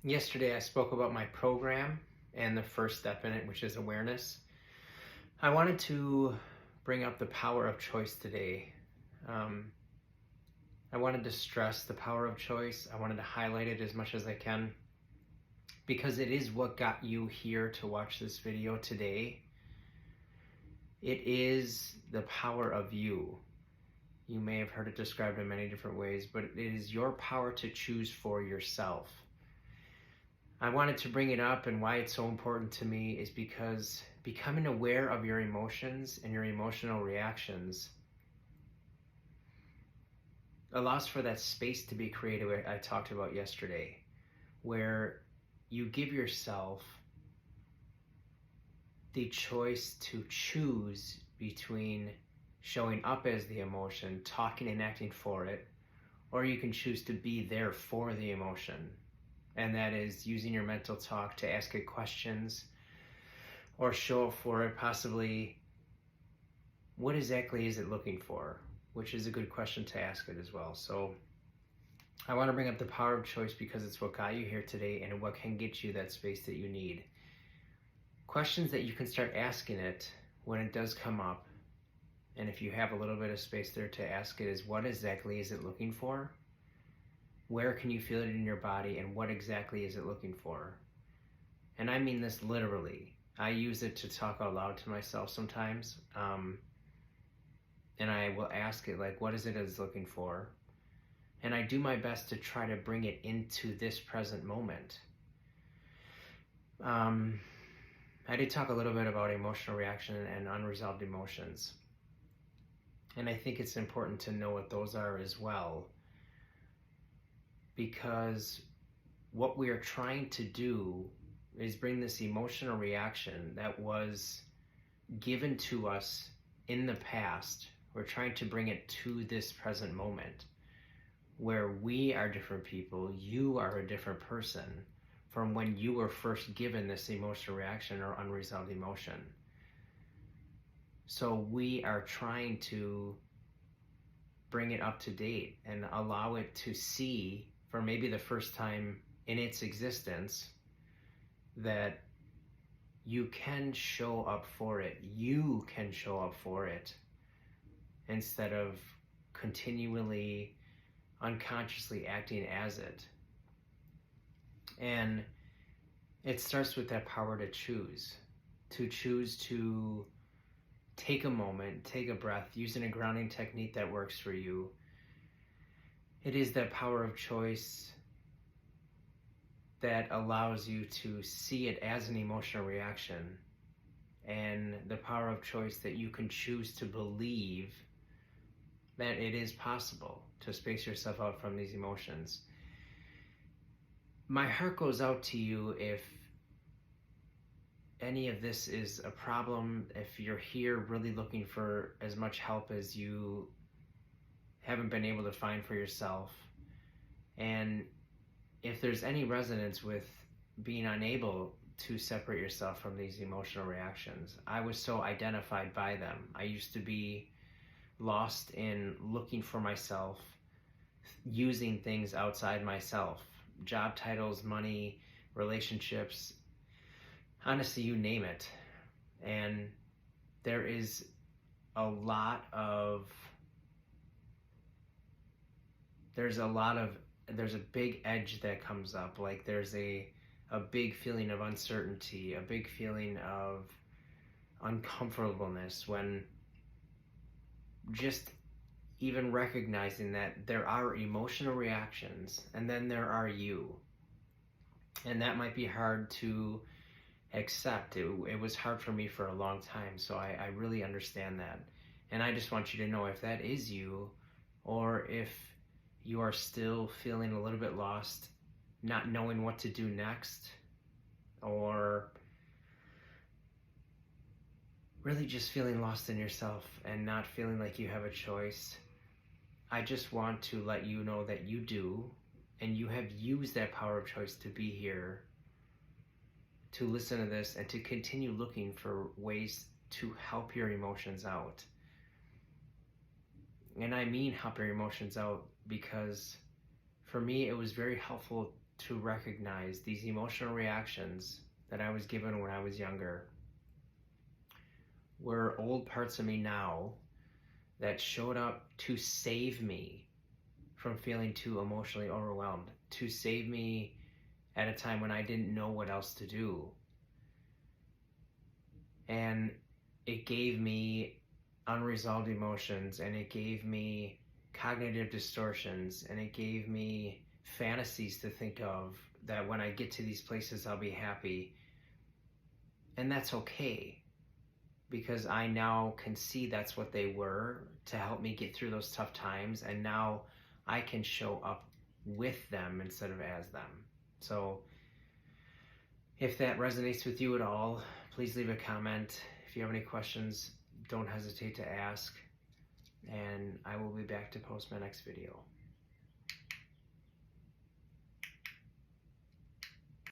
Yesterday I spoke about my program and the first step in it, which is awareness. I wanted to bring up the power of choice today. Um, I wanted to stress the power of choice. I wanted to highlight it as much as I can because it is what got you here to watch this video today. It is the power of you. You may have heard it described in many different ways, but it is your power to choose for yourself. I wanted to bring it up, and why it's so important to me is because becoming aware of your emotions and your emotional reactions allows for that space to be created I talked about yesterday, where you give yourself the choice to choose between showing up as the emotion, talking and acting for it, or you can choose to be there for the emotion. And that is using your mental talk to ask it questions or show up for it, possibly what exactly is it looking for, which is a good question to ask it as well. So I want to bring up the power of choice because it's what got you here today and what can get you that space that you need. Questions that you can start asking it when it does come up, and if you have a little bit of space there to ask it, is what exactly is it looking for? Where can you feel it in your body, and what exactly is it looking for? And I mean this literally. I use it to talk out loud to myself sometimes, and I will ask it, like, what is it it's looking for? And I do my best to try to bring it into this present moment. I did talk a little bit about emotional reaction and unresolved emotions, and I think it's important to know what those are as well, because what we are trying to do is bring this emotional reaction that was given to us in the past. We're trying to bring it to this present moment where we are different people, you are a different person from when you were first given this emotional reaction or unresolved emotion. So we are trying to bring it up to date and allow it to see, for maybe the first time in its existence, that you can show up for it. You can show up for it instead of continually, unconsciously acting as it. And it starts with that power to choose to take a moment, take a breath, using a grounding technique that works for you. It is that power of choice that allows you to see it as an emotional reaction, and the power of choice that you can choose to believe that it is possible to space yourself out from these emotions. My heart goes out to you if any of this is a problem, if you're here really looking for as much help as you haven't been able to find for yourself, and if there's any resonance with being unable to separate yourself from these emotional reactions. I was so identified by them. I used to be lost in looking for myself, using things outside myself, job titles, money, relationships, honestly, you name it. And there's a big edge that comes up. Like there's a big feeling of uncertainty, a big feeling of uncomfortableness when just even recognizing that there are emotional reactions and then there are you. And that might be hard to accept. It was hard for me for a long time, so I really understand that. And I just want you to know if that is you, or if you are still feeling a little bit lost, not knowing what to do next, or really just feeling lost in yourself and not feeling like you have a choice, I just want to let you know that you do, and you have used that power of choice to be here, to listen to this, and to continue looking for ways to help your emotions out. And I mean help your emotions out because for me it was very helpful to recognize these emotional reactions that I was given when I was younger were old parts of me now that showed up to save me from feeling too emotionally overwhelmed, to save me at a time when I didn't know what else to do. And it gave me unresolved emotions, and it gave me cognitive distortions, and it gave me fantasies to think of that when I get to these places I'll be happy. And that's okay, because I now can see that's what they were to help me get through those tough times, and now I can show up with them instead of as them. So if that resonates with you at all, please leave a comment. If you have any questions, don't hesitate to ask, and I will be back to post my next video.